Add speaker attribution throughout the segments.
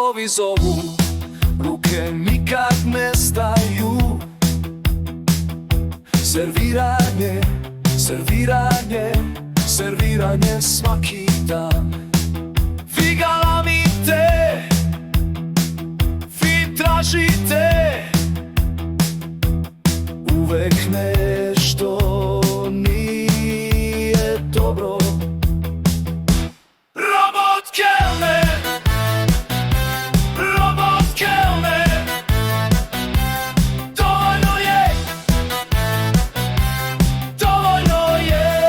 Speaker 1: гласови зову, руке никак не стaju. Serviranje, serviranje, serviranje svaki dan. Vi galamite, vi tražite uvek nešto nije dobro. Robot kelner, robot kelner, dovoljno je, dovoljno je.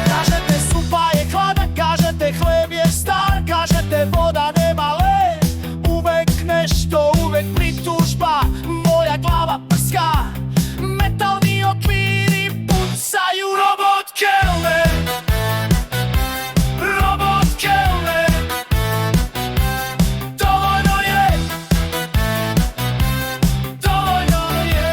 Speaker 1: Kažete supa je hladna, kažete hleb je star, kažete voda nema led, uvek nešto, uvek pritužba, moja glava prska, metalni okviri pucaju. Robot kelner, robot kelner, dovoljno je, dovoljno je.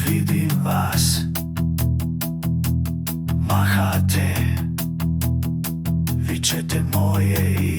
Speaker 1: Vidim vas, mahate, vičete moje